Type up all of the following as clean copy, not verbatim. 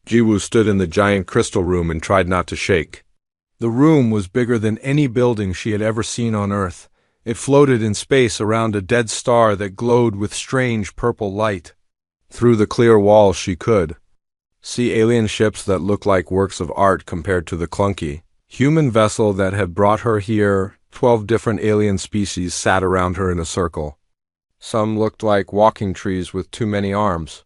Jiwoo stood in the giant crystal room and tried not to shake. The room was bigger than any building she had ever seen on Earth. It floated in space around a dead star that glowed with strange purple light. Through the clear walls she could see alien ships that looked like works of art compared to the clunky human vessel that had brought her here. 12 different alien species sat around her in a circle. Some looked like walking trees with too many arms.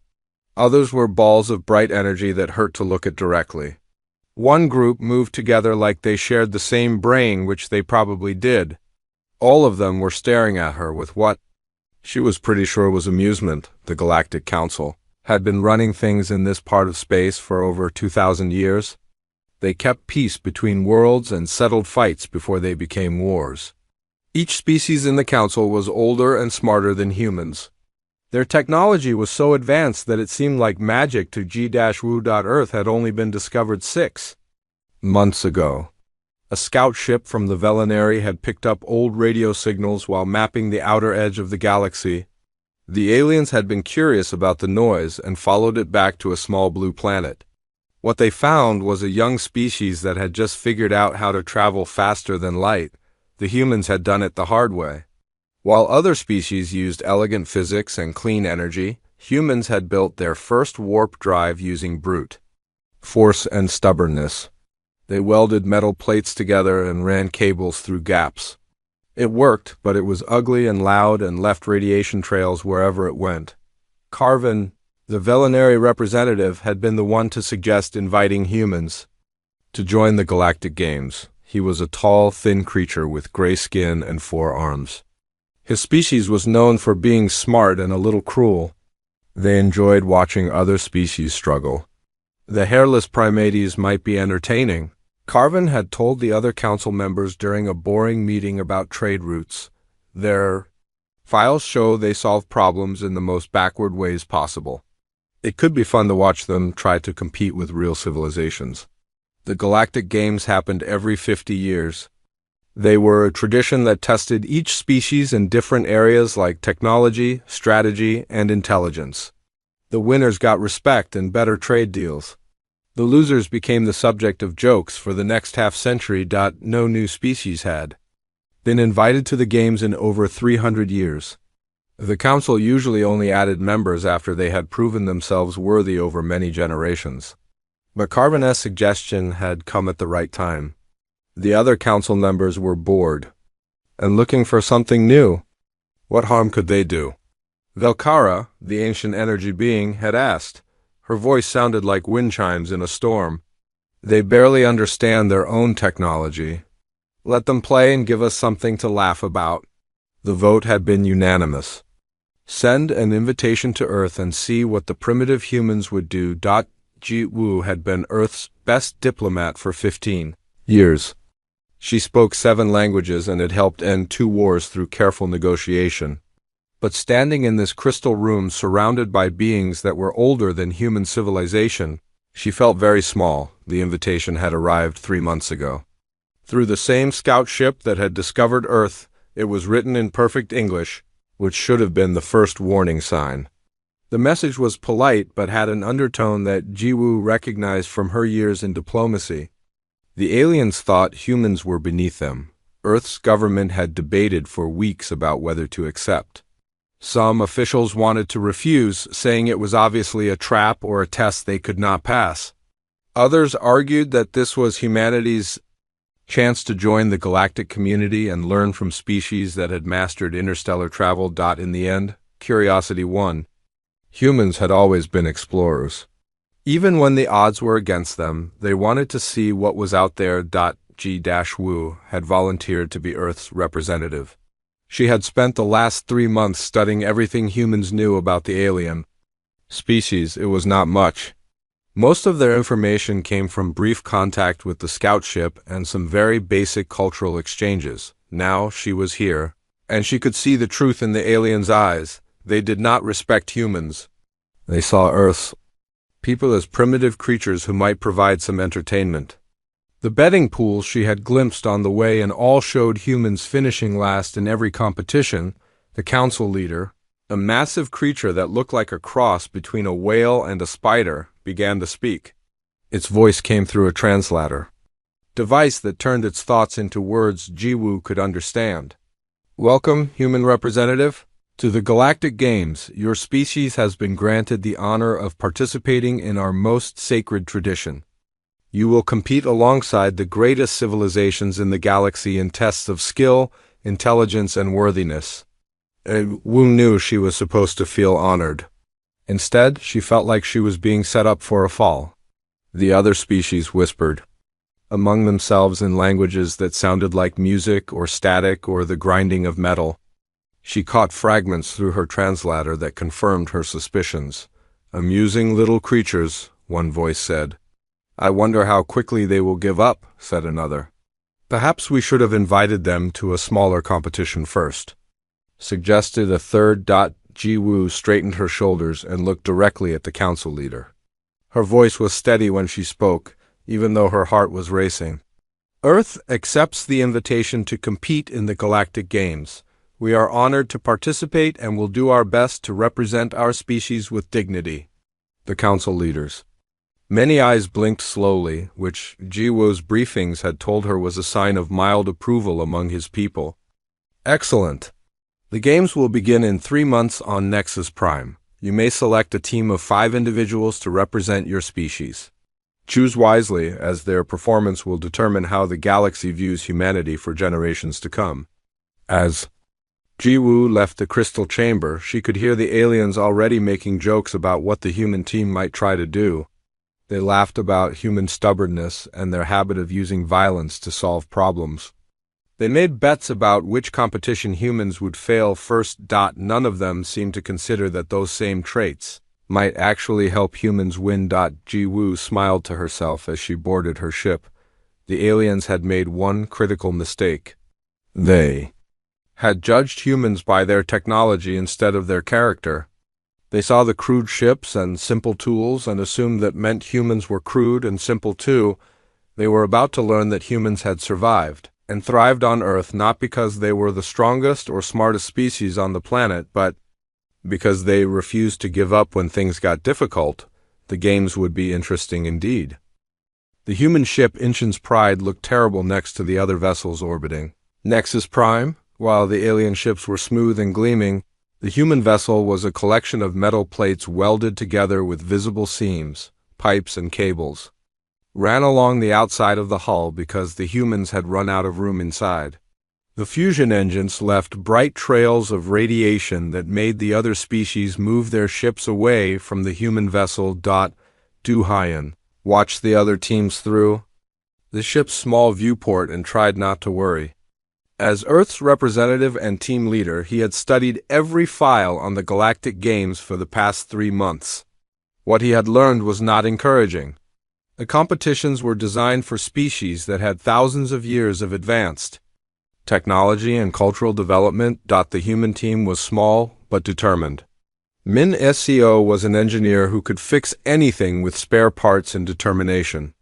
Others were balls of bright energy that hurt to look at directly. One group moved together like they shared the same brain, which they probably did. All of them were staring at her with what she was pretty sure was amusement. The Galactic Council had been running things in this part of space for over 2,000 years. They kept peace between worlds and settled fights before they became wars. Each species in the council was older and smarter than humans. Their technology was so advanced that it seemed like magic to G-Woo. Earth had only been discovered 6 months ago. A scout ship from the Velinary had picked up old radio signals while mapping the outer edge of the galaxy. The aliens had been curious about the noise and followed it back to a small blue planet. What they found was a young species that had just figured out how to travel faster than light. The humans had done it the hard way. While other species used elegant physics and clean energy, humans had built their first warp drive using brute force and stubbornness. They welded metal plates together and ran cables through gaps. It worked, but it was ugly and loud and left radiation trails wherever it went. Carvin, the Velinary representative, had been the one to suggest inviting humans to join the Galactic Games. He was a tall, thin creature with gray skin and 4 arms. His species was known for being smart and a little cruel. They enjoyed watching other species struggle. The hairless primates might be entertaining. Carvin had told the other council members during a boring meeting about trade routes. Their files show they solve problems in the most backward ways possible. It could be fun to watch them try to compete with real civilizations. The Galactic Games happened every 50 years. They were a tradition that tested each species in different areas like technology, strategy, and intelligence. The winners got respect and better trade deals. The losers became the subject of jokes for the next half-century. No new species had been invited to the games in over 300 years. The council usually only added members after they had proven themselves worthy over many generations. But Carvin's suggestion had come at the right time. The other council members were bored and looking for something new. What harm could they do? Velkara, the ancient energy being, had asked. Her voice sounded like wind chimes in a storm. They barely understand their own technology. Let them play and give us something to laugh about. The vote had been unanimous. Send an invitation to Earth and see what the primitive humans would do. Ji-woo had been Earth's best diplomat for 15 years. She spoke 7 languages and had helped end 2 wars through careful negotiation. But standing in this crystal room surrounded by beings that were older than human civilization, she felt very small. The invitation had arrived 3 months ago. Through the same scout ship that had discovered Earth, it was written in perfect English, which should have been the first warning sign. The message was polite but had an undertone that Jiwoo recognized from her years in diplomacy. The aliens thought humans were beneath them. Earth's government had debated for weeks about whether to accept. Some officials wanted to refuse, saying it was obviously a trap or a test they could not pass. Others argued that this was humanity's chance to join the galactic community and learn from species that had mastered interstellar travel. In the end, curiosity won. Humans had always been explorers. Even when the odds were against them, they wanted to see what was out there. G-Woo had volunteered to be Earth's representative. She had spent the last 3 months studying everything humans knew about the alien species. It was not much. Most of their information came from brief contact with the scout ship and some very basic cultural exchanges. Now she was here, and she could see the truth in the aliens' eyes. They did not respect humans. They saw Earth's people as primitive creatures who might provide some entertainment. The betting pools she had glimpsed on the way and all showed humans finishing last in every competition. The council leader, a massive creature that looked like a cross between a whale and a spider, began to speak. Its voice came through a translator device that turned its thoughts into words Jiwoo could understand. Welcome, human representative. To the Galactic Games, your species has been granted the honor of participating in our most sacred tradition. You will compete alongside the greatest civilizations in the galaxy in tests of skill, intelligence, and worthiness. Wu knew she was supposed to feel honored. Instead, she felt like she was being set up for a fall. The other species whispered among themselves in languages that sounded like music or static or the grinding of metal. She caught fragments through her translator that confirmed her suspicions. Amusing little creatures, one voice said. I wonder how quickly they will give up, said another. Perhaps we should have invited them to a smaller competition first, suggested a third. Jiwoo straightened her shoulders and looked directly at the council leader. Her voice was steady when she spoke, even though her heart was racing. Earth accepts the invitation to compete in the Galactic Games. We are honored to participate and will do our best to represent our species with dignity. The council leaders. Many eyes blinked slowly, which Jiwoo's briefings had told her was a sign of mild approval among his people. Excellent. The games will begin in 3 months on Nexus Prime. You may select a team of 5 individuals to represent your species. Choose wisely, as their performance will determine how the galaxy views humanity for generations to come. As Jiwoo left the crystal chamber, she could hear the aliens already making jokes about what the human team might try to do. They laughed about human stubbornness and their habit of using violence to solve problems. They made bets about which competition humans would fail first. None of them seemed to consider that those same traits might actually help humans win. Jiwoo smiled to herself as she boarded her ship. The aliens had made one critical mistake. They had judged humans by their technology instead of their character. They saw the crude ships and simple tools and assumed that meant humans were crude and simple too. They were about to learn that humans had survived and thrived on Earth not because they were the strongest or smartest species on the planet, but because they refused to give up when things got difficult. The games would be interesting indeed. The human ship Inchin's Pride looked terrible next to the other vessels orbiting Nexus Prime. While the alien ships were smooth and gleaming, the human vessel was a collection of metal plates welded together with visible seams, pipes, and cables. Ran along the outside of the hull because the humans had run out of room inside. The fusion engines left bright trails of radiation that made the other species move their ships away from the human vessel. Du-Hyen watched the other teams through the ship's small viewport and tried not to worry. As Earth's representative and team leader, he had studied every file on the Galactic Games for the past 3 months. What he had learned was not encouraging. The competitions were designed for species that had thousands of years of advanced technology and cultural development. The human team was small but determined. Min Sco was an engineer who could fix anything with spare parts and determination.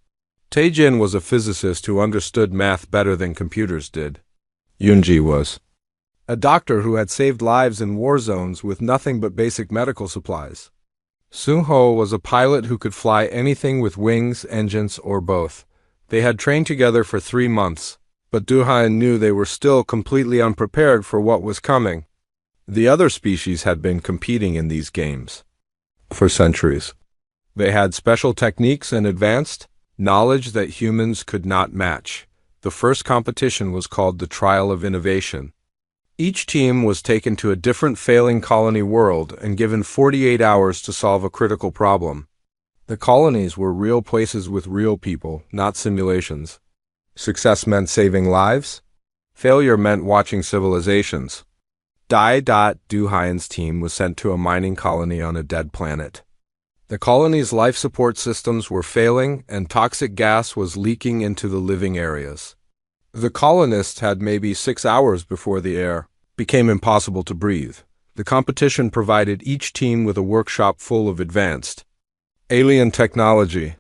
Taejin was a physicist who understood math better than computers did. Yoonji was a doctor who had saved lives in war zones with nothing but basic medical supplies. Seung-ho was a pilot who could fly anything with wings, engines, or both. They had trained together for 3 months, but Du-Hyen knew they were still completely unprepared for what was coming. The other species had been competing in these games for centuries. They had special techniques and advanced knowledge that humans could not match. The first competition was called the Trial of Innovation. Each team was taken to a different failing colony world and given 48 hours to solve a critical problem. The colonies were real places with real people, not simulations. Success meant saving lives. Failure meant watching civilizations. Du-Hyen's team was sent to a mining colony on a dead planet. The colony's life support systems were failing and toxic gas was leaking into the living areas. The colonists had maybe 6 hours before the air became impossible to breathe. The competition provided each team with a workshop full of advanced alien technology.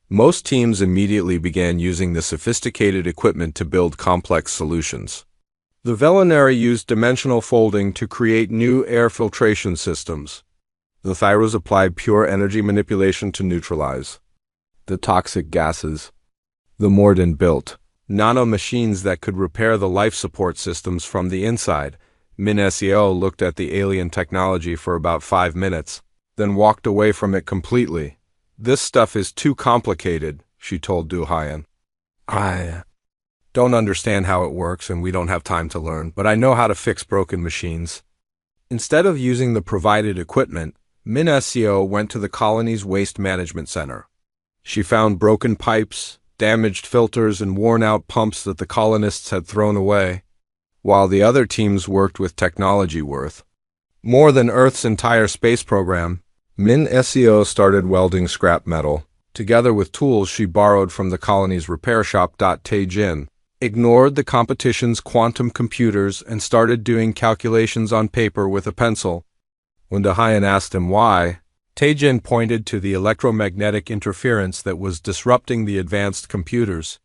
Most teams immediately began using the sophisticated equipment to build complex solutions. The Velinari used dimensional folding to create new air filtration systems. The Thyros applied pure energy manipulation to neutralize The toxic gases. The Morden built nano-machines that could repair the life support systems from the inside. Min-SEO looked at the alien technology for about 5 minutes, then walked away from it completely. This stuff is too complicated, she told Du Hyan. I don't understand how it works and we don't have time to learn, but I know how to fix broken machines. Instead of using the provided equipment, Min-SEO went to the colony's waste management center. She found broken pipes, damaged filters, and worn-out pumps that the colonists had thrown away, while the other teams worked with technology worth more than Earth's entire space program. Min-SEO started welding scrap metal, together with tools she borrowed from the colony's repair shop. Tae-jin ignored the competition's quantum computers and started doing calculations on paper with a pencil. When Du Hyan asked him why, Tae-jin pointed to the electromagnetic interference that was disrupting the advanced computers.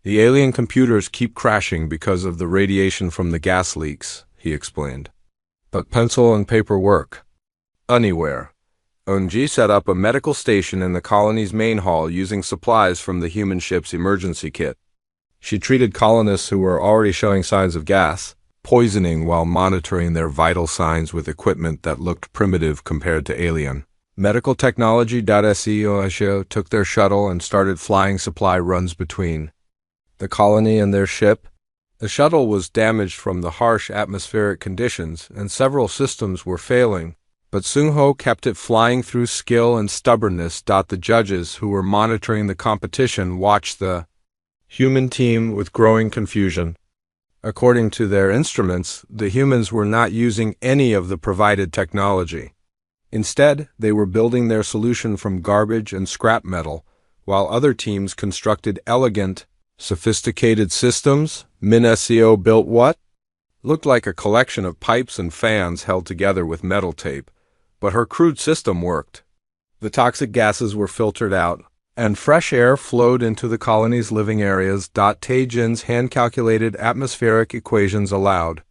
The alien computers keep crashing because of the radiation from the gas leaks, he explained. But pencil and paper work anywhere. Eunji set up a medical station in the colony's main hall using supplies from the human ship's emergency kit. She treated colonists who were already showing signs of gas poisoning while monitoring their vital signs with equipment that looked primitive compared to alien. Medical technology. SEO took their shuttle and started flying supply runs between the colony and their ship. The shuttle was damaged from the harsh atmospheric conditions and several systems were failing, but Seung-ho kept it flying through skill and stubbornness. The judges who were monitoring the competition watched the human team with growing confusion. According to their instruments, the humans were not using any of the provided technology. Instead, they were building their solution from garbage and scrap metal, while other teams constructed elegant, sophisticated systems. Min-SEO built what looked like a collection of pipes and fans held together with metal tape, but her crude system worked. The toxic gases were filtered out, and fresh air flowed into the colony's living areas. Tae-jin's hand-calculated atmospheric equations allowed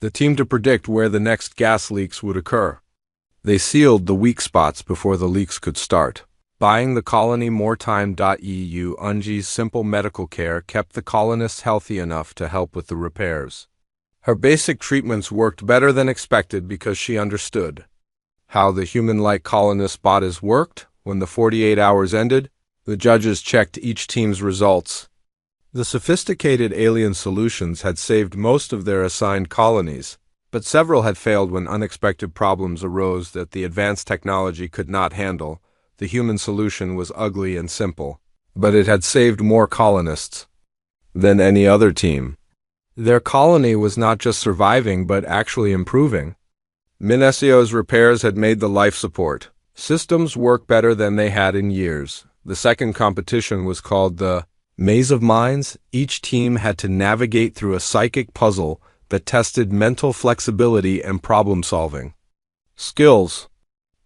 the team to predict where the next gas leaks would occur. They sealed the weak spots before the leaks could start, buying the colony more time. Eunji's simple medical care kept the colonists healthy enough to help with the repairs. Her basic treatments worked better than expected because she understood how the human-like colonists' bodies worked. When the 48 hours ended, the judges checked each team's results. The sophisticated alien solutions had saved most of their assigned colonies, but several had failed when unexpected problems arose that the advanced technology could not handle. The human solution was ugly and simple, but it had saved more colonists than any other team. Their colony was not just surviving but actually improving. Min-SEO's repairs had made the life support systems work better than they had in years. The second competition was called the Maze of Minds. Each team had to navigate through a psychic puzzle that tested mental flexibility and problem-solving skills.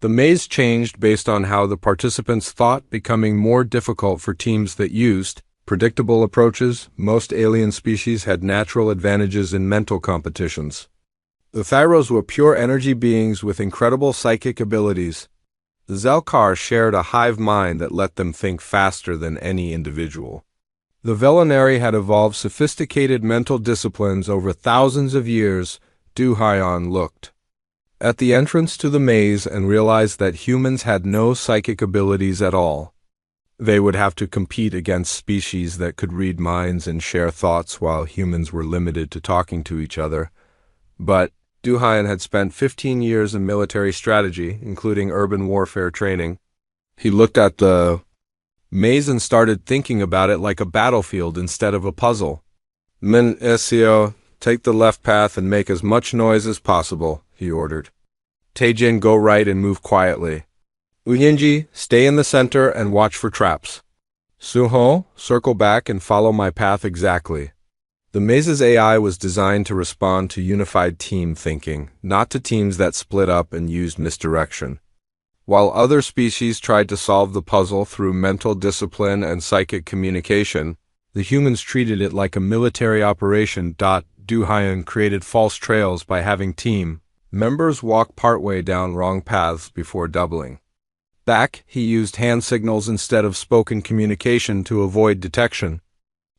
The maze changed based on how the participants thought, becoming more difficult for teams that used predictable approaches. Most alien species had natural advantages in mental competitions. The Thyros were pure energy beings with incredible psychic abilities. The Zelkar shared a hive mind that let them think faster than any individual. The Velinari had evolved sophisticated mental disciplines over thousands of years. Du Hyan looked at the entrance to the maze and realized that humans had no psychic abilities at all. They would have to compete against species that could read minds and share thoughts while humans were limited to talking to each other. But Du Hyan had spent 15 years in military strategy, including urban warfare training. He looked at the maze and started thinking about it like a battlefield instead of a puzzle. Min-SEO, take the left path and make as much noise as possible, he ordered. Tae-jin, go right and move quietly. Eunji, stay in the center and watch for traps. Seung-ho, circle back and follow my path exactly. The maze's AI was designed to respond to unified team thinking, not to teams that split up and used misdirection. While other species tried to solve the puzzle through mental discipline and psychic communication, the humans treated it like a military operation. Du Hyan created false trails by having team members walk partway down wrong paths before doubling. Back, he used hand signals instead of spoken communication to avoid detection.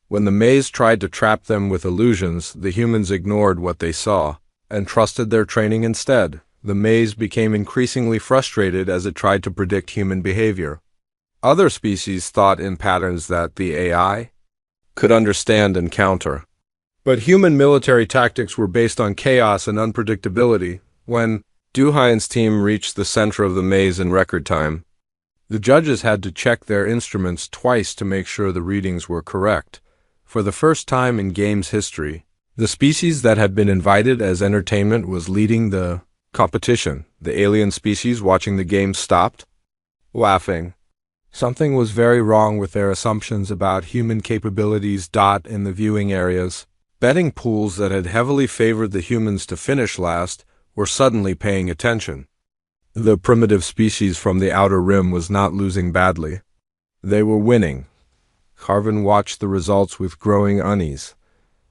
When the maze tried to trap them with illusions, the humans ignored what they saw and trusted their training instead. The maze became increasingly frustrated as it tried to predict human behavior. Other species thought in patterns that the AI could understand and counter. But human military tactics were based on chaos and unpredictability. When Duhain's team reached the center of the maze in record time, the judges had to check their instruments twice to make sure the readings were correct. For the first time in game's history, the species that had been invited as entertainment was leading the competition. The alien species watching the game stopped, laughing. Something was very wrong with their assumptions about human capabilities. In the viewing areas, betting pools that had heavily favored the humans to finish last were suddenly paying attention. The primitive species from the outer rim was not losing badly. They were winning. Carvin watched the results with growing unease.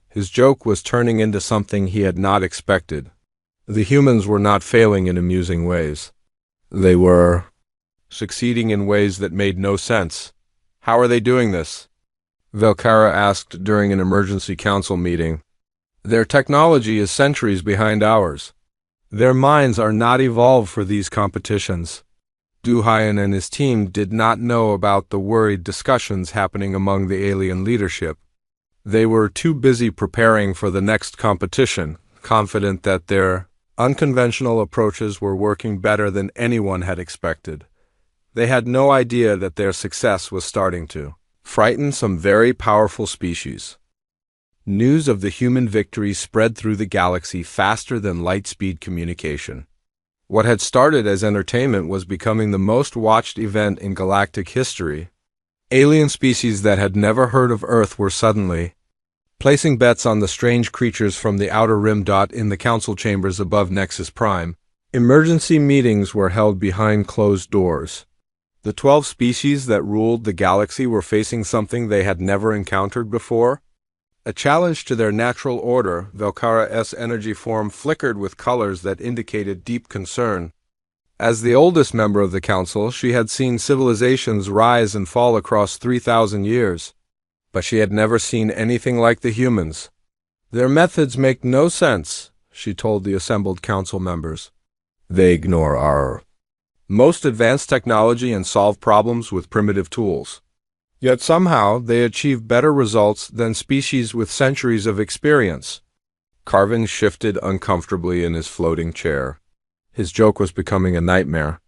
His joke was turning into something he had not expected. The humans were not failing in amusing ways. They were succeeding in ways that made no sense. How are they doing this? Velkara asked during an emergency council meeting. Their technology is centuries behind ours. Their minds are not evolved for these competitions. Duhain and his team did not know about the worried discussions happening among the alien leadership. They were too busy preparing for the next competition, confident that their unconventional approaches were working better than anyone had expected. They had no idea that their success was starting to frighten some very powerful species. News of the human victory spread through the galaxy faster than light-speed communication. What had started as entertainment was becoming the most watched event in galactic history. Alien species that had never heard of Earth were suddenly placing bets on the strange creatures from the outer rim. In the council chambers above Nexus Prime, emergency meetings were held behind closed doors. The 12 species that ruled the galaxy were facing something they had never encountered before. A challenge to their natural order. Velkara's energy form flickered with colors that indicated deep concern. As the oldest member of the council, she had seen civilizations rise and fall across 3,000 years. But she had never seen anything like the humans. Their methods make no sense, she told the assembled council members. They ignore our most advanced technology and solve problems with primitive tools. Yet somehow they achieve better results than species with centuries of experience. Carvin shifted uncomfortably in his floating chair. His joke was becoming a nightmare.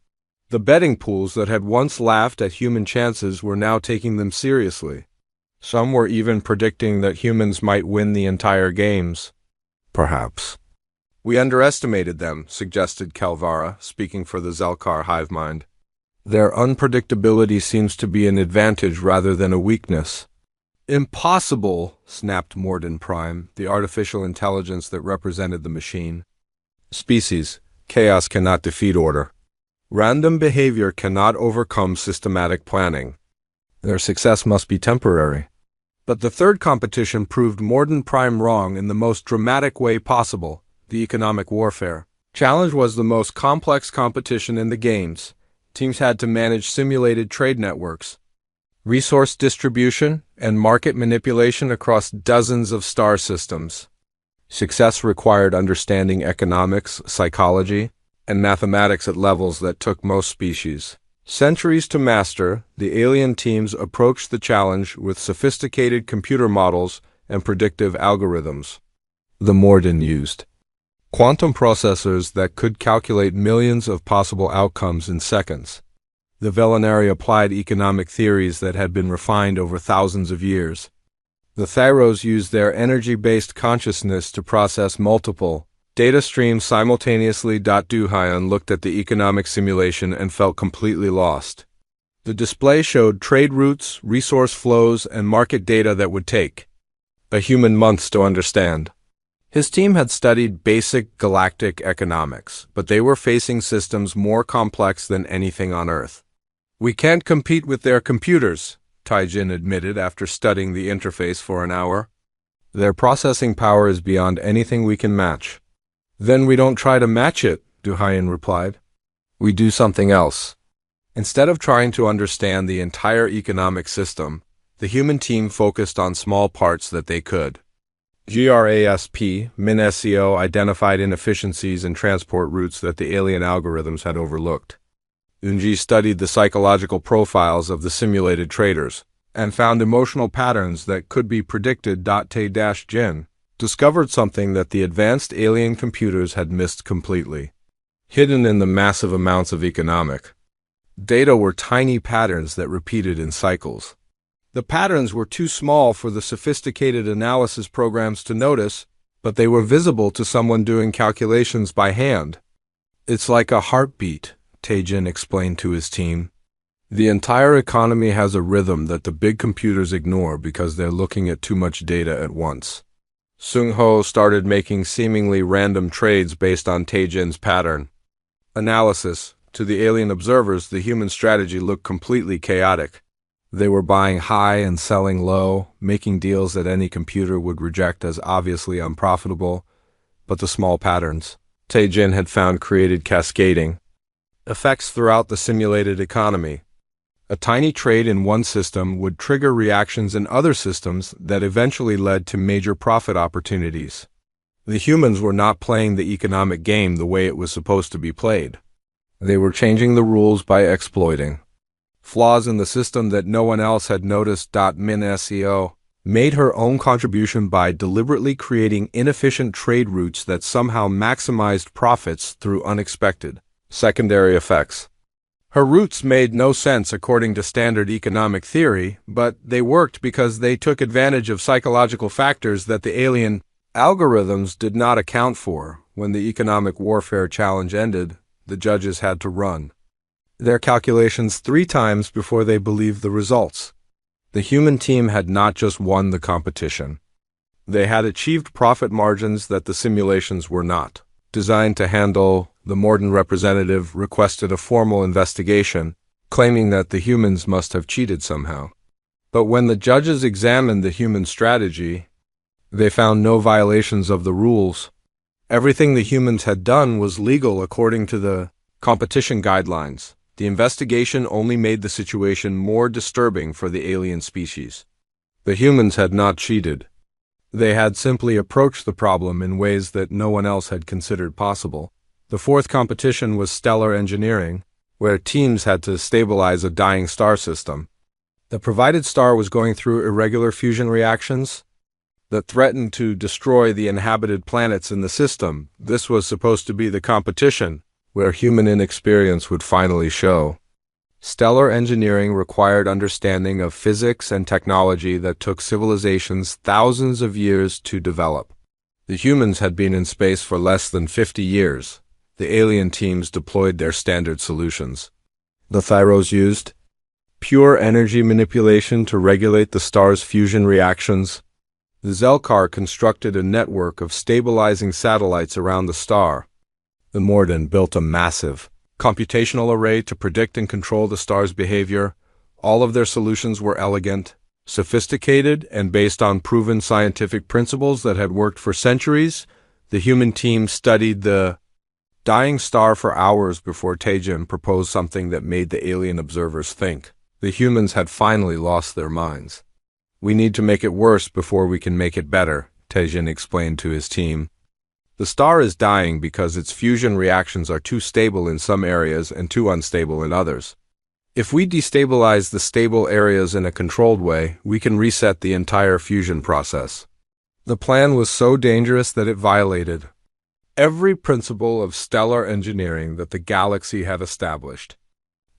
The betting pools that had once laughed at human chances were now taking them seriously. Some were even predicting that humans might win the entire games. Perhaps. We underestimated them, suggested Kalvara, speaking for the Zelkar hive mind. Their unpredictability seems to be an advantage rather than a weakness. Impossible, snapped Morden Prime, the artificial intelligence that represented the machine. Species, chaos cannot defeat order. Random behavior cannot overcome systematic planning. Their success must be temporary. But the third competition proved Morden Prime wrong in the most dramatic way possible, the economic warfare. Challenge was the most complex competition in the games. Teams had to manage simulated trade networks, resource distribution, and market manipulation across dozens of star systems. Success required understanding economics, psychology, and mathematics at levels that took most species centuries to master. The alien teams approached the challenge with sophisticated computer models and predictive algorithms. The Morden used quantum processors that could calculate millions of possible outcomes in seconds. The Velinari applied economic theories that had been refined over thousands of years. The Thyros used their energy-based consciousness to process multiple data streams simultaneously. Duhain looked at the economic simulation and felt completely lost. The display showed trade routes, resource flows, and market data that would take a human months to understand. His team had studied basic galactic economics, but they were facing systems more complex than anything on Earth. We can't compete with their computers, Taijin admitted after studying the interface for an hour. Their processing power is beyond anything we can match. Then we don't try to match it, Duhain replied. We do something else. Instead of trying to understand the entire economic system, the human team focused on small parts that they could. GRASP, MinSEO, identified inefficiencies in transport routes that the alien algorithms had overlooked. UNG studied the psychological profiles of the simulated traders and found emotional patterns that could be predicted. Te-Jin discovered something that the advanced alien computers had missed completely. Hidden in the massive amounts of economic data were tiny patterns that repeated in cycles. The patterns were too small for the sophisticated analysis programs to notice, but they were visible to someone doing calculations by hand. It's like a heartbeat, Te-Jin explained to his team. The entire economy has a rhythm that the big computers ignore because they're looking at too much data at once. Seung-ho started making seemingly random trades based on Te-Jin's pattern analysis. To the alien observers, the human strategy looked completely chaotic. They were buying high and selling low, making deals that any computer would reject as obviously unprofitable, but the small patterns Te-Jin had found created cascading effects throughout the simulated economy. A tiny trade in one system would trigger reactions in other systems that eventually led to major profit opportunities. The humans were not playing the economic game the way it was supposed to be played. They were changing the rules by exploiting flaws in the system that no one else had noticed. MinSEO made her own contribution by deliberately creating inefficient trade routes that somehow maximized profits through unexpected secondary effects. Her routes made no sense according to standard economic theory, but they worked because they took advantage of psychological factors that the alien algorithms did not account for. When the economic warfare challenge ended, the judges had to run their calculations 3 times before they believed the results. The human team had not just won the competition. They had achieved profit margins that the simulations were not designed to handle. The Morden representative requested a formal investigation, claiming that the humans must have cheated somehow. But when the judges examined the human strategy, they found no violations of the rules. Everything the humans had done was legal according to the competition guidelines. The investigation only made the situation more disturbing for the alien species. The humans had not cheated. They had simply approached the problem in ways that no one else had considered possible. The 4th competition was stellar engineering, where teams had to stabilize a dying star system. The provided star was going through irregular fusion reactions that threatened to destroy the inhabited planets in the system. This was supposed to be the competition where human inexperience would finally show. Stellar engineering required understanding of physics and technology that took civilizations thousands of years to develop. The humans had been in space for less than 50 years. The alien teams deployed their standard solutions. The Thyros used pure energy manipulation to regulate the star's fusion reactions. The Zelkar constructed a network of stabilizing satellites around the star. The Morden built a massive computational array to predict and control the star's behavior. All of their solutions were elegant, sophisticated, and based on proven scientific principles that had worked for centuries. The human team studied the dying star for hours before Te-Jin proposed something that made the alien observers think. The humans had finally lost their minds. "We need to make it worse before we can make it better," Te-Jin explained to his team. The star is dying because its fusion reactions are too stable in some areas and too unstable in others. If we destabilize the stable areas in a controlled way, we can reset the entire fusion process. The plan was so dangerous that it violated every principle of stellar engineering that the galaxy had established.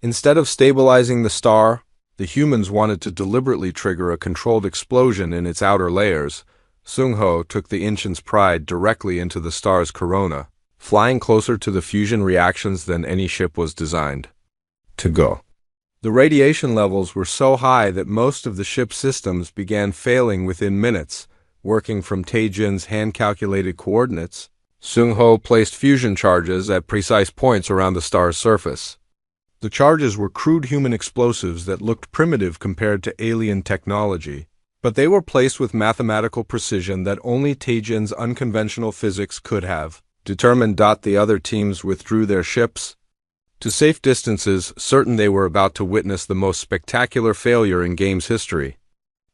Instead of stabilizing the star, the humans wanted to deliberately trigger a controlled explosion in its outer layers. Seung-ho took the Inchin's pride directly into the star's corona, flying closer to the fusion reactions than any ship was designed to go. The radiation levels were so high that most of the ship's systems began failing within minutes. Working from Te-Jin's hand-calculated coordinates, Seung-ho placed fusion charges at precise points around the star's surface. The charges were crude human explosives that looked primitive compared to alien technology, but they were placed with mathematical precision that only Te-Jin's unconventional physics could have determined. The other teams withdrew their ships. to safe distances, certain they were about to witness the most spectacular failure in game's history.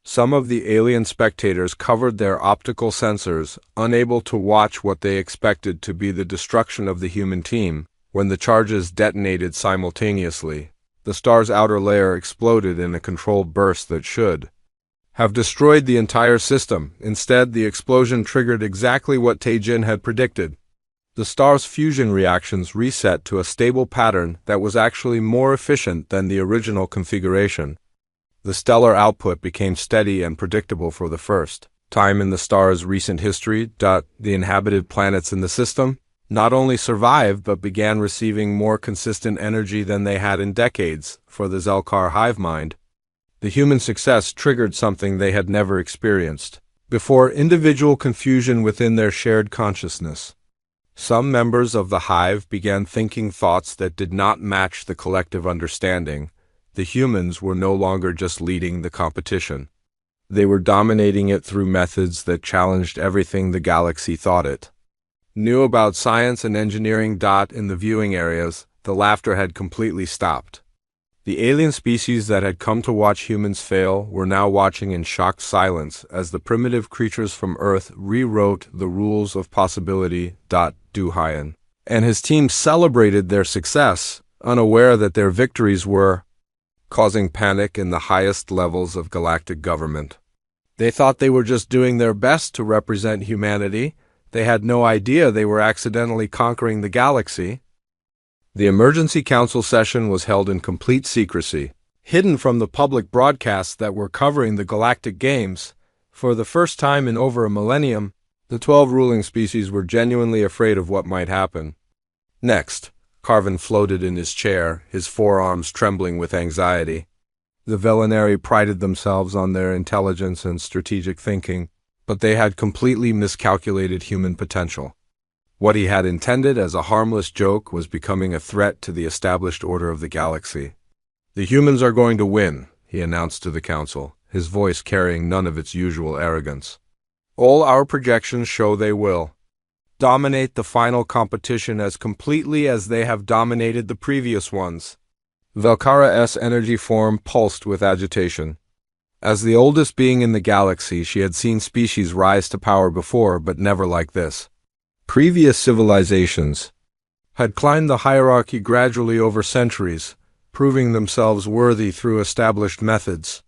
Some of the alien spectators covered their optical sensors, unable to watch what they expected to be the destruction of the human team. When the charges detonated simultaneously, the star's outer layer exploded in a controlled burst that should have destroyed the entire system. Instead, the explosion triggered exactly what Taejin had predicted. The star's fusion reactions reset to a stable pattern that was actually more efficient than the original configuration. The stellar output became steady and predictable for the first time in the star's recent history. The inhabited planets in the system not only survived but began receiving more consistent energy than they had in decades. For the Zelkar hive mind, the human success triggered something they had never experienced before: individual confusion within their shared consciousness. Some members of the hive began thinking thoughts that did not match the collective understanding. The humans were no longer just leading the competition. They were dominating it through methods that challenged everything the galaxy thought it knew about science and engineering. In the viewing areas, the laughter had completely stopped. The alien species that had come to watch humans fail were now watching in shocked silence as the primitive creatures from Earth rewrote the rules of possibility. Du Hyan and his team celebrated their success, unaware that their victories were causing panic in the highest levels of galactic government. They thought they were just doing their best to represent humanity. They had no idea they were accidentally conquering the galaxy. The emergency council session was held in complete secrecy, hidden from the public broadcasts that were covering the galactic games. For the first time in over a millennium, the 12 ruling species were genuinely afraid of what might happen next. Carvin floated in his chair, his forearms trembling with anxiety. The Velinari prided themselves on their intelligence and strategic thinking, but they had completely miscalculated human potential. What he had intended as a harmless joke was becoming a threat to the established order of the galaxy. "The humans are going to win," he announced to the council, his voice carrying none of its usual arrogance. "All our projections show they will dominate the final competition as completely as they have dominated the previous ones." Velkara's energy form pulsed with agitation. As the oldest being in the galaxy, she had seen species rise to power before, but never like this. Previous civilizations had climbed the hierarchy gradually over centuries, proving themselves worthy through established methods.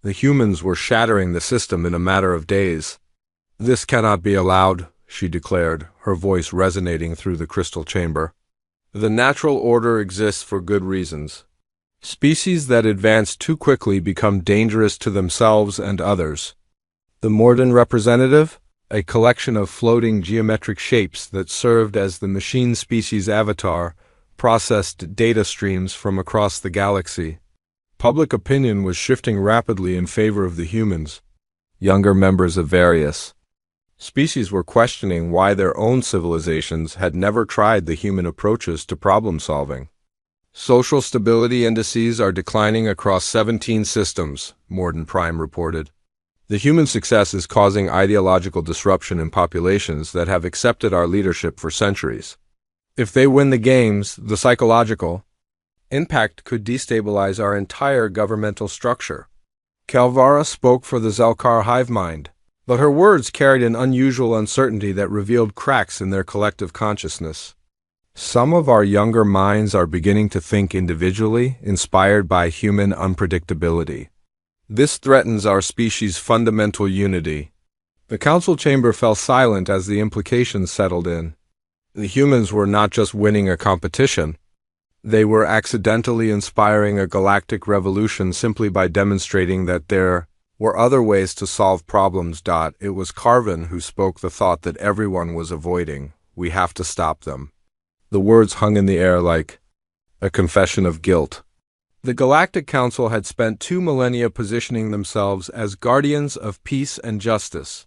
The humans were shattering the system in a matter of days. "This cannot be allowed," she declared, her voice resonating through the crystal chamber. "The natural order exists for good reasons. Species that advance too quickly become dangerous to themselves and others." The Morden representative, a collection of floating geometric shapes that served as the machine species avatar, processed data streams from across the galaxy. Public opinion was shifting rapidly in favor of the humans. Younger members of various species were questioning why their own civilizations had never tried the human approaches to problem solving. "Social stability indices are declining across 17 systems," Morden Prime reported. "The human success is causing ideological disruption in populations that have accepted our leadership for centuries. If they win the games, the psychological impact could destabilize our entire governmental structure." Kalvara spoke for the Zelkar hive mind, but her words carried an unusual uncertainty that revealed cracks in their collective consciousness. "Some of our younger minds are beginning to think individually, inspired by human unpredictability. This threatens our species' fundamental unity." The council chamber fell silent as the implications settled in. The humans were not just winning a competition. They were accidentally inspiring a galactic revolution simply by demonstrating that there were other ways to solve problems. It was Carvin who spoke the thought that everyone was avoiding. "We have to stop them." The words hung in the air like a confession of guilt. The Galactic Council had spent 2 millennia positioning themselves as guardians of peace and justice.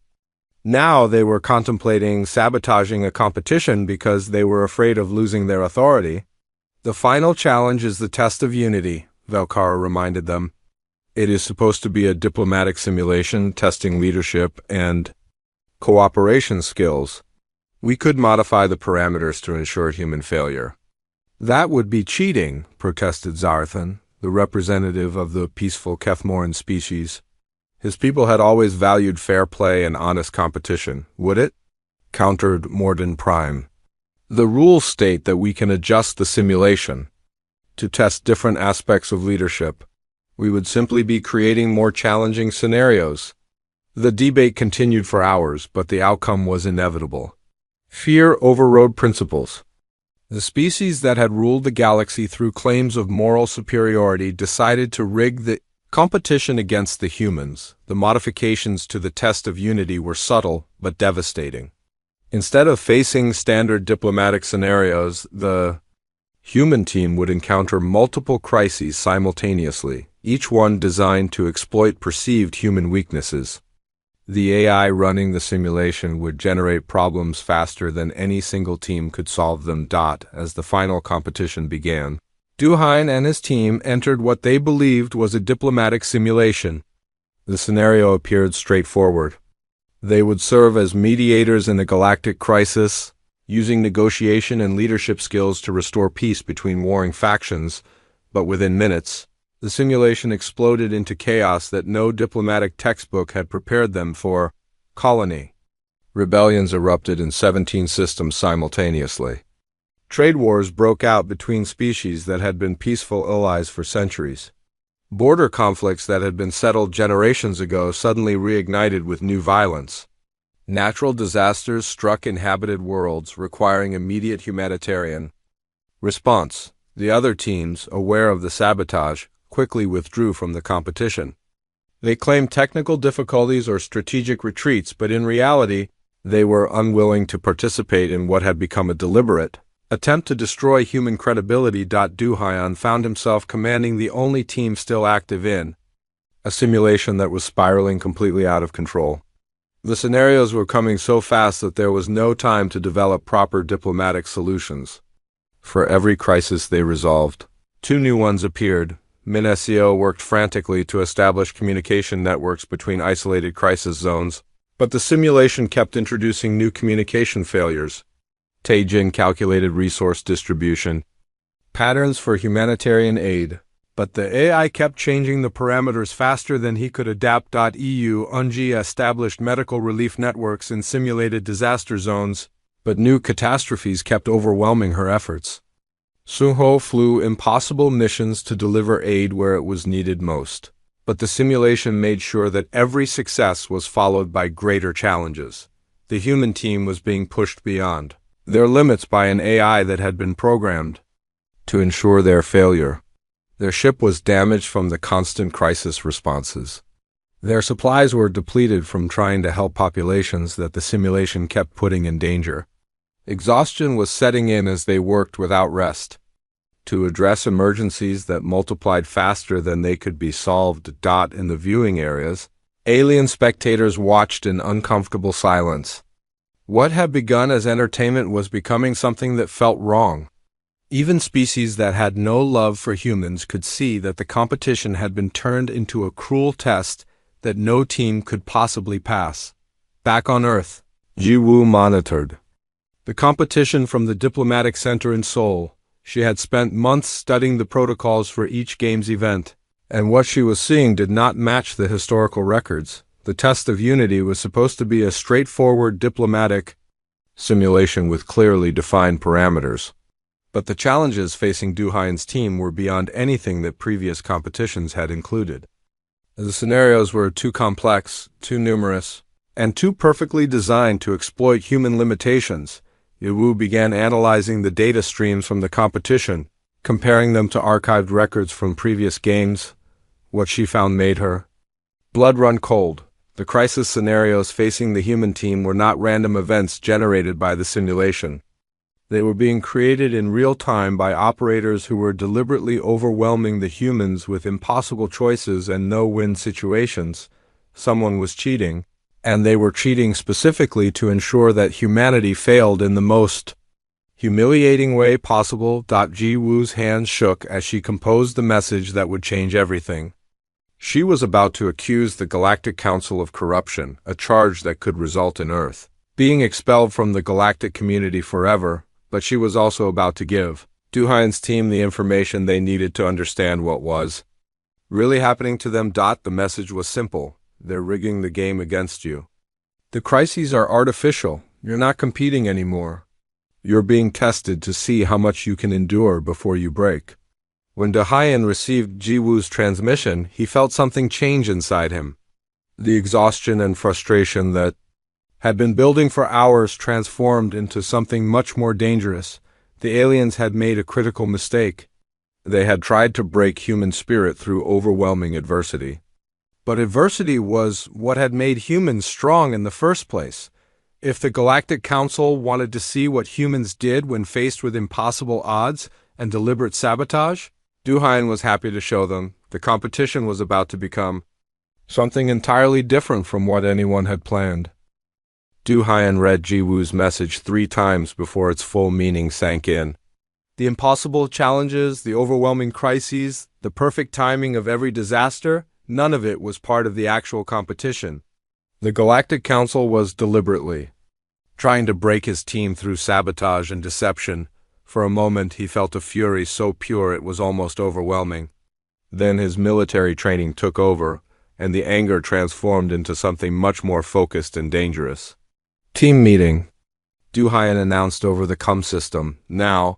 Now they were contemplating sabotaging a competition because they were afraid of losing their authority. "The final challenge is the test of unity," Velkara reminded them. "It is supposed to be a diplomatic simulation testing leadership and cooperation skills. We could modify the parameters to ensure human failure." That would be cheating, protested Zarthan, the representative of the peaceful Kethmoran species. His people had always valued fair play and honest competition, would it? Countered Morden Prime. The rules state that we can adjust the simulation to test different aspects of leadership. We would simply be creating more challenging scenarios. The debate continued for hours, but the outcome was inevitable. Fear overrode principles. The species that had ruled the galaxy through claims of moral superiority decided to rig the competition against the humans. The modifications to the test of unity were subtle but devastating. Instead of facing standard diplomatic scenarios, the human team would encounter multiple crises simultaneously, each one designed to exploit perceived human weaknesses. The AI running the simulation would generate problems faster than any single team could solve them. As the final competition began, Duhain and his team entered what they believed was a diplomatic simulation. The scenario appeared straightforward. They would serve as mediators in a galactic crisis, using negotiation and leadership skills to restore peace between warring factions, but within minutes, the simulation exploded into chaos that no diplomatic textbook had prepared them for. Colony. Rebellions erupted in 17 systems simultaneously. Trade wars broke out between species that had been peaceful allies for centuries. Border conflicts that had been settled generations ago suddenly reignited with new violence. Natural disasters struck inhabited worlds, requiring immediate humanitarian response. The other teams, aware of the sabotage, quickly withdrew from the competition. They claimed technical difficulties or strategic retreats, but in reality, they were unwilling to participate in what had become a deliberate attempt to destroy human credibility. Duhayan found himself commanding the only team still active in a simulation that was spiraling completely out of control. The scenarios were coming so fast that there was no time to develop proper diplomatic solutions. For every crisis they resolved, two new ones appeared. MinSEO worked frantically to establish communication networks between isolated crisis zones, but the simulation kept introducing new communication failures. Taijin calculated resource distribution patterns for humanitarian aid, but the AI kept changing the parameters faster than he could adapt. Unji established medical relief networks in simulated disaster zones, but new catastrophes kept overwhelming her efforts. Suho flew impossible missions to deliver aid where it was needed most, but the simulation made sure that every success was followed by greater challenges. The human team was being pushed beyond their limits by an AI that had been programmed to ensure their failure. Their ship was damaged from the constant crisis responses. Their supplies were depleted from trying to help populations that the simulation kept putting in danger. Exhaustion was setting in as they worked without rest to address emergencies that multiplied faster than they could be solved. In the viewing areas, alien spectators watched in uncomfortable silence. What had begun as entertainment was becoming something that felt wrong. Even species that had no love for humans could see that the competition had been turned into a cruel test that no team could possibly pass. Back on Earth, Jiwoo monitored the competition from the diplomatic center in Seoul. She had spent months studying the protocols for each game's event, and what she was seeing did not match the historical records. The test of unity was supposed to be a straightforward diplomatic simulation with clearly defined parameters. But the challenges facing Duhain's team were beyond anything that previous competitions had included. The scenarios were too complex, too numerous, and too perfectly designed to exploit human limitations. Yiwu began analyzing the data streams from the competition, comparing them to archived records from previous games. What she found made her blood run cold. The crisis scenarios facing the human team were not random events generated by the simulation. They were being created in real time by operators who were deliberately overwhelming the humans with impossible choices and no-win situations. Someone was cheating, and they were cheating specifically to ensure that humanity failed in the most humiliating way possible. Ji-woo's hands shook as she composed the message that would change everything. She was about to accuse the Galactic Council of corruption, a charge that could result in Earth being expelled from the galactic community forever, but she was also about to give Du-Hyen's team the information they needed to understand what was really happening to them. The message was simple. They're rigging the game against you. The crises are artificial. You're not competing anymore. You're being tested to see how much you can endure before you break. When Du-Hyen received Jiwoo's transmission, he felt something change inside him. The exhaustion and frustration that had been building for hours transformed into something much more dangerous. The aliens had made a critical mistake. They had tried to break human spirit through overwhelming adversity. But adversity was what had made humans strong in the first place. If the Galactic Council wanted to see what humans did when faced with impossible odds and deliberate sabotage, Du-Hyen was happy to show them. The competition was about to become something entirely different from what anyone had planned. Du-Hyen read Jiwoo's message 3 times before its full meaning sank in. The impossible challenges, the overwhelming crises, the perfect timing of every disaster, none of it was part of the actual competition. The Galactic Council was deliberately trying to break his team through sabotage and deception. For a moment he felt a fury so pure it was almost overwhelming. Then his military training took over, and the anger transformed into something much more focused and dangerous. Team meeting, Du-Hyen announced over the comm system. Now,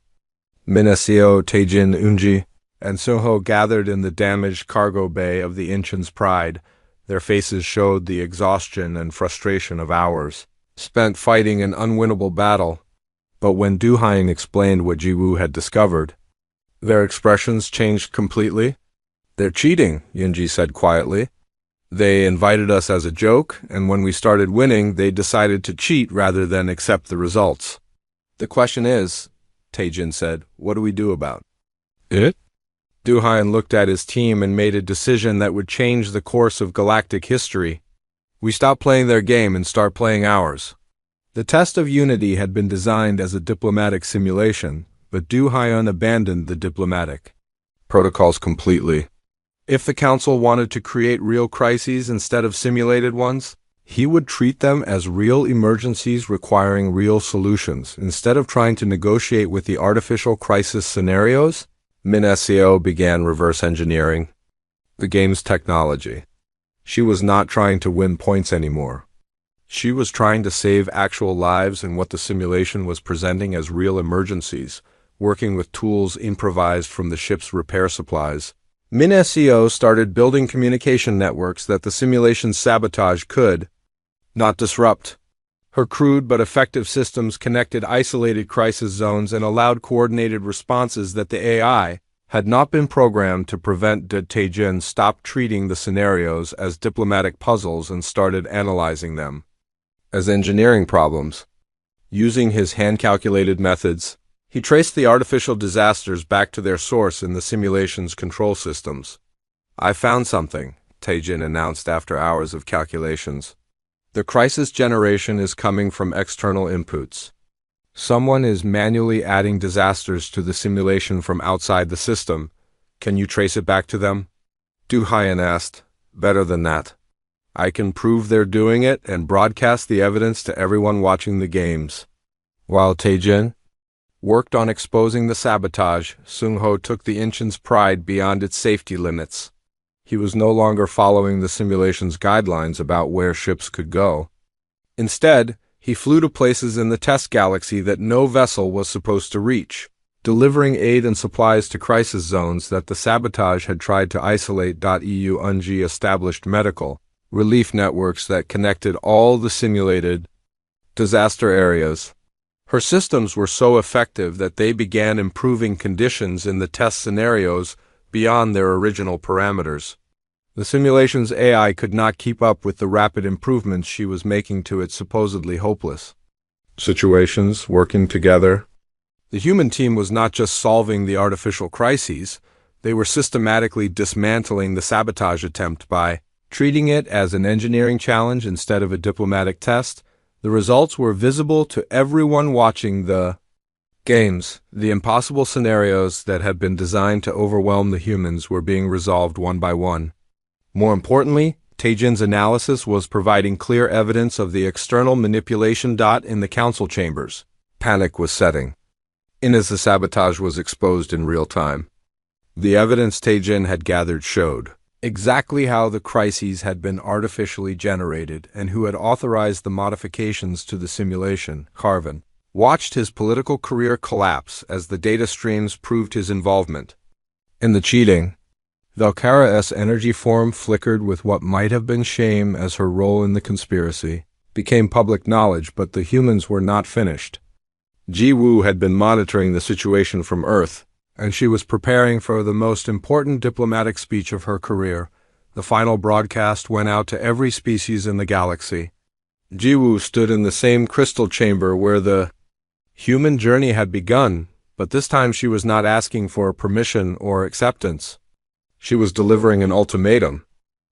Minaseo, Taejin, Eunji, and Seungho gathered in the damaged cargo bay of the Incheon's Pride. Their faces showed the exhaustion and frustration of hours spent fighting an unwinnable battle. But when Du-Hyen explained what Jiwoo had discovered, their expressions changed completely. "They're cheating," Yunji said quietly. "They invited us as a joke, and when we started winning, they decided to cheat rather than accept the results." "The question is," Taejin said, "what do we do about it?" Du-Hyen looked at his team and made a decision that would change the course of galactic history. "We stop playing their game and start playing ours." The test of unity had been designed as a diplomatic simulation, but Du-Hyen abandoned the diplomatic protocols completely. If the Council wanted to create real crises instead of simulated ones, he would treat them as real emergencies requiring real solutions. Instead of trying to negotiate with the artificial crisis scenarios, Minaseo began reverse engineering the game's technology. She was not trying to win points anymore. She was trying to save actual lives in what the simulation was presenting as real emergencies, working with tools improvised from the ship's repair supplies. Minaseo started building communication networks that the simulation's sabotage could not disrupt. Her crude but effective systems connected isolated crisis zones and allowed coordinated responses that the AI had not been programmed to prevent. Taejin stopped treating the scenarios as diplomatic puzzles and started analyzing them as engineering problems. Using his hand-calculated methods, he traced the artificial disasters back to their source in the simulation's control systems. "I found something," Taejin announced after hours of calculations. "The crisis generation is coming from external inputs. Someone is manually adding disasters to the simulation from outside the system. Can you trace it back to them?" Du-Hyen asked. "Better than that. I can prove they're doing it and broadcast the evidence to everyone watching the games." While Taejin worked on exposing the sabotage, Seungho took the Incheon's Pride beyond its safety limits. He was no longer following the simulation's guidelines about where ships could go. Instead, he flew to places in the test galaxy that no vessel was supposed to reach, delivering aid and supplies to crisis zones that the sabotage had tried to isolate. Eunji established medical relief networks that connected all the simulated disaster areas. Her systems were so effective that they began improving conditions in the test scenarios beyond their original parameters. The simulation's AI could not keep up with the rapid improvements she was making to its supposedly hopeless situations. Working together, the human team was not just solving the artificial crises, they were systematically dismantling the sabotage attempt by treating it as an engineering challenge instead of a diplomatic test. The results were visible to everyone watching the games. The impossible scenarios that had been designed to overwhelm the humans were being resolved one by one. More importantly, Taejin's analysis was providing clear evidence of the external manipulation. In the council chambers, panic was setting in as the sabotage was exposed in real time. The evidence Taejin had gathered showed exactly how the crises had been artificially generated and who had authorized the modifications to the simulation. Carvin watched his political career collapse as the data streams proved his involvement in the cheating. Valkyra's energy form flickered with what might have been shame as her role in the conspiracy became public knowledge, but the humans were not finished. Ji-woo had been monitoring the situation from Earth, and she was preparing for the most important diplomatic speech of her career. The final broadcast went out to every species in the galaxy. Ji-woo stood in the same crystal chamber where the human journey had begun, but this time she was not asking for permission or acceptance. She was delivering an ultimatum.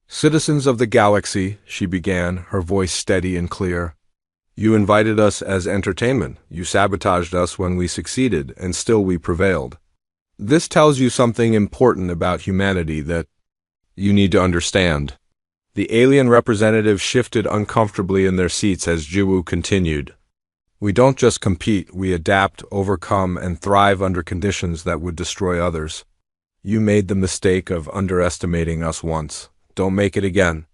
"Citizens of the galaxy," she began, her voice steady and clear. "You invited us as entertainment. You sabotaged us when we succeeded, and still we prevailed. This tells you something important about humanity that you need to understand." The alien representatives shifted uncomfortably in their seats as Ji-woo continued. "We don't just compete, we adapt, overcome, and thrive under conditions that would destroy others. You made the mistake of underestimating us once. Don't make it again."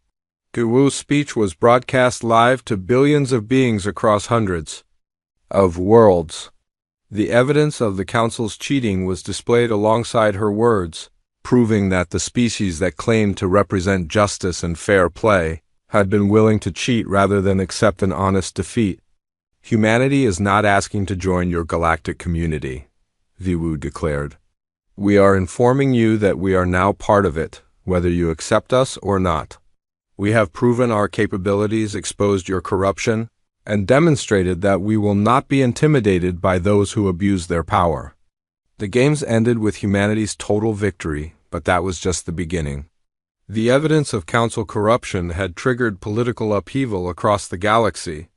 Ji-woo's speech was broadcast live to billions of beings across hundreds of worlds. The evidence of the Council's cheating was displayed alongside her words, proving that the species that claimed to represent justice and fair play had been willing to cheat rather than accept an honest defeat. "Humanity is not asking to join your galactic community," Ji-woo declared. "We are informing you that we are now part of it, whether you accept us or not. We have proven our capabilities, exposed your corruption, and demonstrated that we will not be intimidated by those who abuse their power." The games ended with humanity's total victory, but that was just the beginning. The evidence of Council corruption had triggered political upheaval across the galaxy.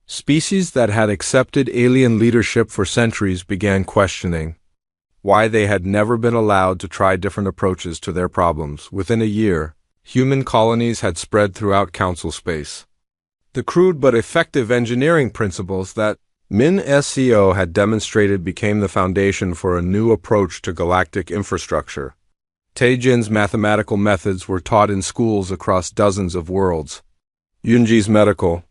Species that had accepted alien leadership for centuries began questioning why they had never been allowed to try different approaches to their problems. Within a year, human colonies had spread throughout Council space. The crude but effective engineering principles that Min SCO had demonstrated became the foundation for a new approach to galactic infrastructure. Taejin's mathematical methods were taught in schools across dozens of worlds. Yoonji's medical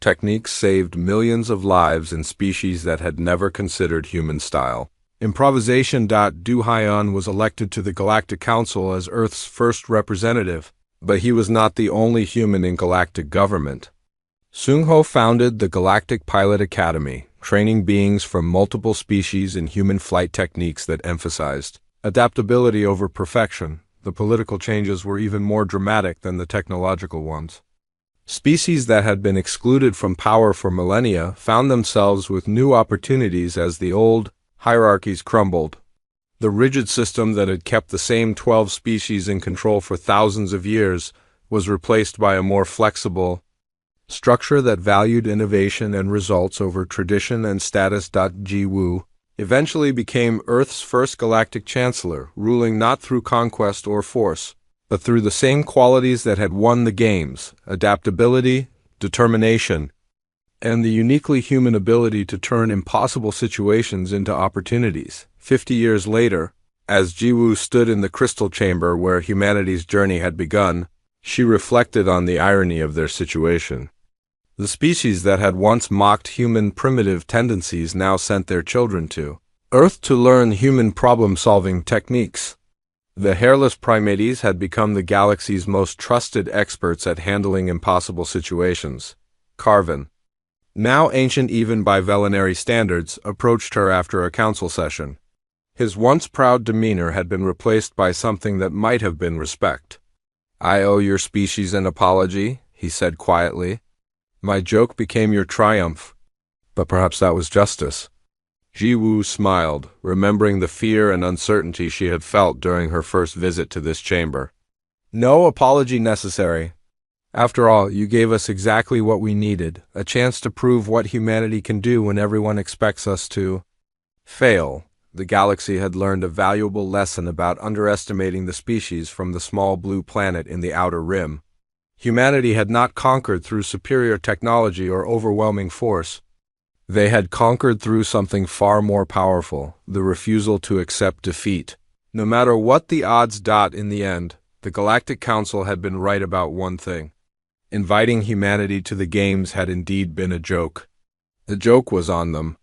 techniques saved millions of lives in species that had never considered human style. Improvisation. Du Hyun was elected to the Galactic Council as Earth's first representative, but he was not the only human in galactic government. Seung-ho founded the Galactic Pilot Academy, training beings from multiple species in human flight techniques that emphasized adaptability over perfection. The political changes were even more dramatic than the technological ones. Species that had been excluded from power for millennia found themselves with new opportunities as the old hierarchies crumbled. The rigid system that had kept the same 12 species in control for thousands of years was replaced by a more flexible structure that valued innovation and results over tradition and status. Ji-woo eventually became Earth's first galactic chancellor, ruling not through conquest or force, but through the same qualities that had won the games: adaptability, determination, and the uniquely human ability to turn impossible situations into opportunities. 50 years later, as Ji-woo stood in the crystal chamber where humanity's journey had begun, she reflected on the irony of their situation. The species that had once mocked human primitive tendencies now sent their children to Earth to learn human problem-solving techniques. The hairless primates had become the galaxy's most trusted experts at handling impossible situations. Carvin, now ancient even by Velinary standards, approached her after a council session. His once proud demeanor had been replaced by something that might have been respect. "I owe your species an apology," he said quietly. "My joke became your triumph, but perhaps that was justice." Ji-woo smiled, remembering the fear and uncertainty she had felt during her first visit to this chamber. "No apology necessary. After all, you gave us exactly what we needed, a chance to prove what humanity can do when everyone expects us to fail." The galaxy had learned a valuable lesson about underestimating the species from the small blue planet in the outer rim. Humanity had not conquered through superior technology or overwhelming force. They had conquered through something far more powerful, the refusal to accept defeat. No matter what the odds, in the end, the Galactic Council had been right about one thing. Inviting humanity to the games had indeed been a joke. The joke was on them,